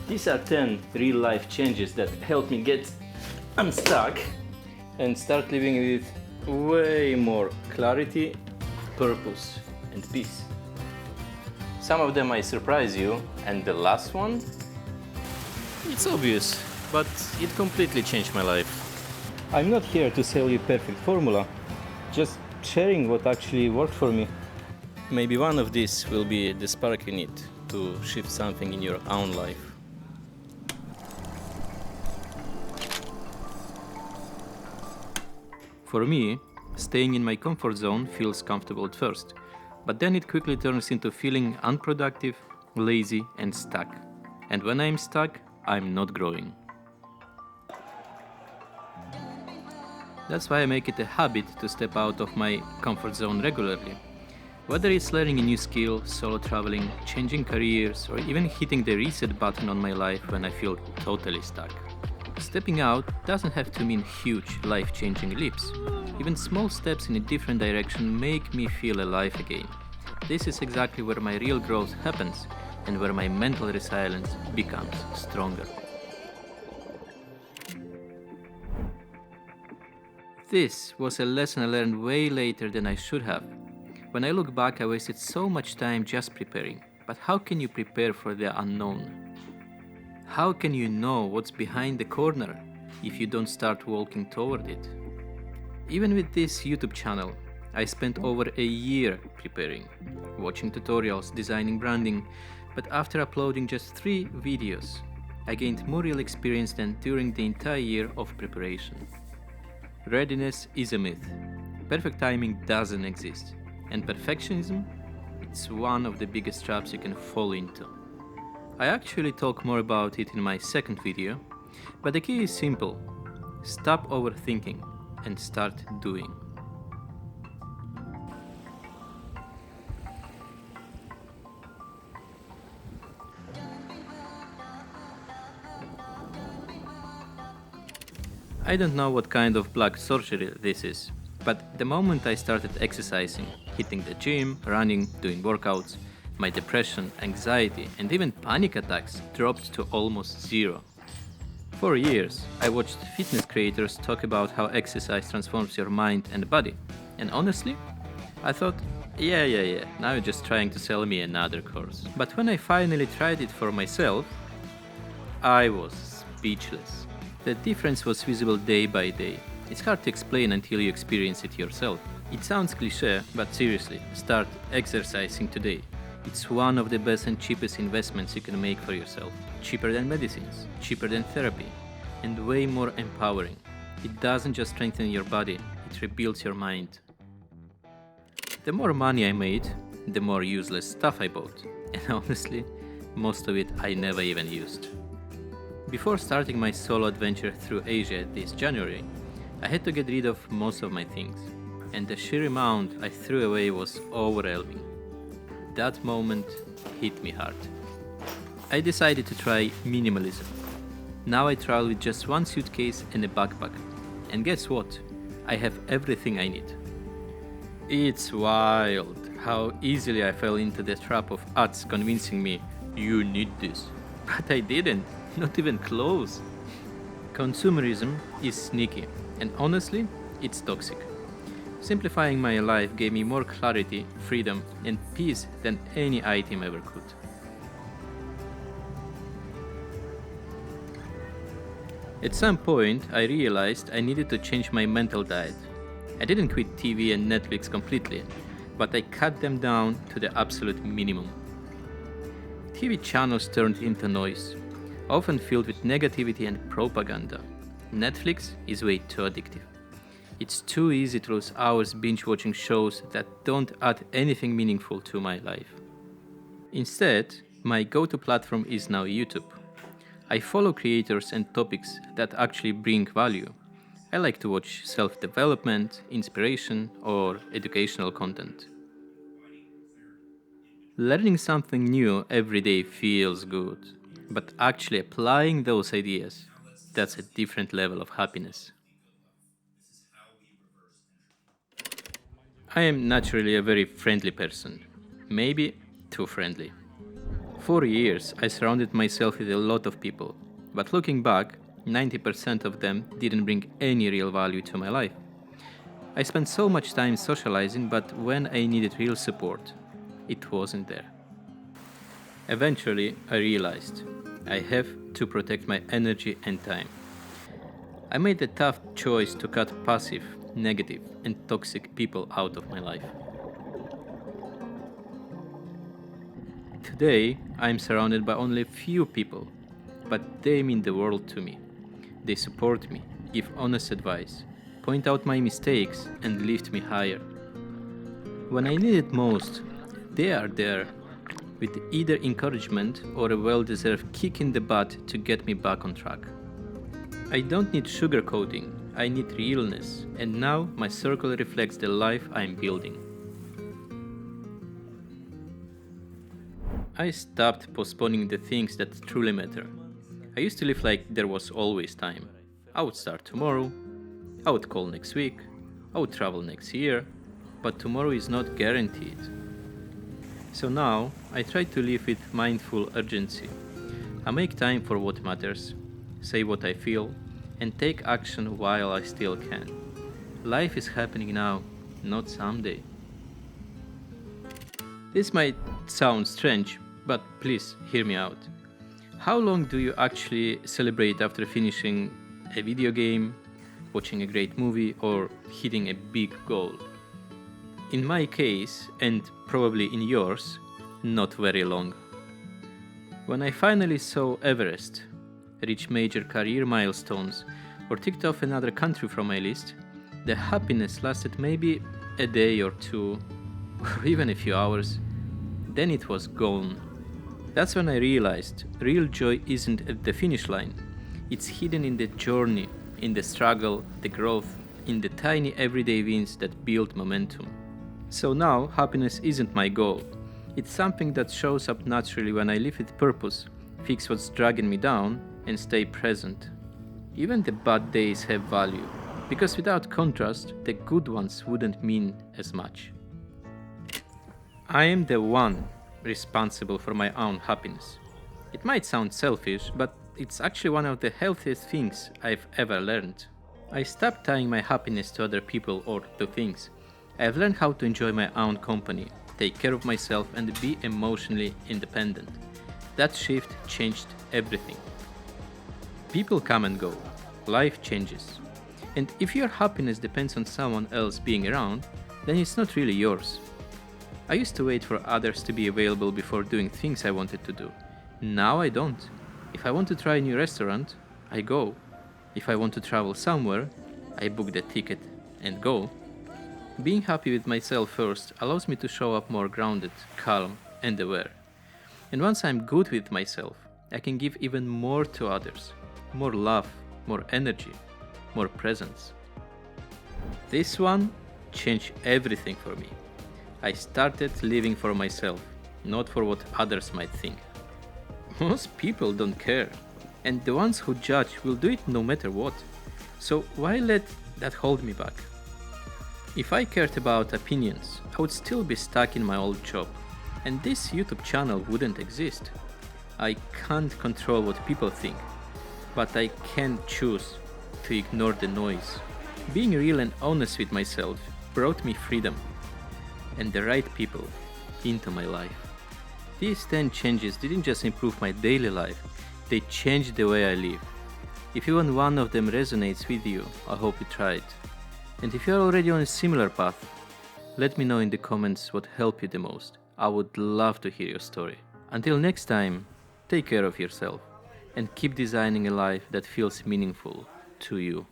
These are 10 real-life changes that help me get unstuck and start living with way more clarity, purpose, and peace. Some of them might surprise you, and the last one, it's obvious, but it completely changed my life. I'm not here to sell you perfect formula, just sharing what actually worked for me. Maybe one of these will be the spark you need to shift something in your own life. For me, staying in my comfort zone feels comfortable at first, but then it quickly turns into feeling unproductive, lazy, and stuck. And when I'm stuck, I'm not growing. That's why I make it a habit to step out of my comfort zone regularly. Whether it's learning a new skill, solo traveling, changing careers, or even hitting the reset button on my life when I feel totally stuck. Stepping out doesn't have to mean huge, life-changing leaps. Even small steps in a different direction make me feel alive again. This is exactly where my real growth happens and where my mental resilience becomes stronger. This was a lesson I learned way later than I should have. When I look back, I wasted so much time just preparing. But how can you prepare for the unknown? How can you know what's behind the corner if you don't start walking toward it? Even with this YouTube channel, I spent over a year preparing, watching tutorials, designing branding, but after uploading just 3 videos, I gained more real experience than during the entire year of preparation. Readiness is a myth. Perfect timing doesn't exist, and perfectionism, it's one of the biggest traps you can fall into. I actually talk more about it in my second video, but the key is simple. Stop overthinking and start doing. I don't know what kind of black sorcery this is, but the moment I started exercising, hitting the gym, running, doing workouts, my depression, anxiety, and even panic attacks dropped to almost zero. For years, I watched fitness creators talk about how exercise transforms your mind and body. And honestly, I thought, yeah, now you're just trying to sell me another course. But when I finally tried it for myself, I was speechless. The difference was visible day by day. It's hard to explain until you experience it yourself. It sounds cliché, but seriously, start exercising today. It's one of the best and cheapest investments you can make for yourself. Cheaper than medicines, cheaper than therapy, and way more empowering. It doesn't just strengthen your body, it rebuilds your mind. The more money I made, the more useless stuff I bought. And honestly, most of it I never even used. Before starting my solo adventure through Asia this January, I had to get rid of most of my things. And the sheer amount I threw away was overwhelming. That moment hit me hard. I decided to try minimalism. Now I travel with just one suitcase and a backpack. And guess what? I have everything I need. It's wild how easily I fell into the trap of ads convincing me, you need this. But I didn't, not even close. Consumerism is sneaky, and honestly, it's toxic. Simplifying my life gave me more clarity, freedom, and peace than any item ever could. At some point, I realized I needed to change my mental diet. I didn't quit TV and Netflix completely, but I cut them down to the absolute minimum. TV channels turned into noise, often filled with negativity and propaganda. Netflix is way too addictive. It's too easy to lose hours binge-watching shows that don't add anything meaningful to my life. Instead, my go-to platform is now YouTube. I follow creators and topics that actually bring value. I like to watch self-development, inspiration, or educational content. Learning something new every day feels good, but actually applying those ideas, that's a different level of happiness. I am naturally a very friendly person, maybe too friendly. For years, I surrounded myself with a lot of people, but looking back, 90% of them didn't bring any real value to my life. I spent so much time socializing, but when I needed real support, it wasn't there. Eventually, I realized I have to protect my energy and time. I made the tough choice to cut passive, negative, and toxic people out of my life. Today, I am surrounded by only a few people, but they mean the world to me. They support me, give honest advice, point out my mistakes, and lift me higher. When I need it most, they are there, with either encouragement or a well deserved kick in the butt to get me back on track. I don't need sugarcoating, I need realness, and now my circle reflects the life I am building. I stopped postponing the things that truly matter. I used to live like there was always time. I would start tomorrow, I would call next week, I would travel next year, but tomorrow is not guaranteed. So now I try to live with mindful urgency. I make time for what matters, say what I feel, and take action while I still can. Life is happening now, not someday. This might sound strange, but please hear me out. How long do you actually celebrate after finishing a video game, watching a great movie, or hitting a big goal? In my case, and probably in yours, not very long. When I finally saw Everest, reach major career milestones, or ticked off another country from my list, the happiness lasted maybe a day or two, or even a few hours. Then it was gone. That's when I realized real joy isn't at the finish line. It's hidden in the journey, in the struggle, the growth, in the tiny everyday wins that build momentum. So now, happiness isn't my goal. It's something that shows up naturally when I live with purpose, fix what's dragging me down, and stay present. Even the bad days have value, because without contrast, the good ones wouldn't mean as much. I am the one responsible for my own happiness. It might sound selfish, but it's actually one of the healthiest things I've ever learned. I stopped tying my happiness to other people or to things. I've learned how to enjoy my own company, take care of myself, and be emotionally independent. That shift changed everything. People come and go, life changes. And if your happiness depends on someone else being around, then it's not really yours. I used to wait for others to be available before doing things I wanted to do. Now I don't. If I want to try a new restaurant, I go. If I want to travel somewhere, I book the ticket and go. Being happy with myself first allows me to show up more grounded, calm, and aware. And once I'm good with myself, I can give even more to others. More love, more energy, more presence. This one changed everything for me. I started living for myself, not for what others might think. Most people don't care, and the ones who judge will do it no matter what. So why let that hold me back? If I cared about opinions, I would still be stuck in my old job, and this YouTube channel wouldn't exist. I can't control what people think, but I can choose to ignore the noise. Being real and honest with myself brought me freedom and the right people into my life. These 10 changes didn't just improve my daily life, they changed the way I live. If even one of them resonates with you, I hope you try it. And if you're already on a similar path, let me know in the comments what helped you the most. I would love to hear your story. Until next time, take care of yourself and keep designing a life that feels meaningful to you.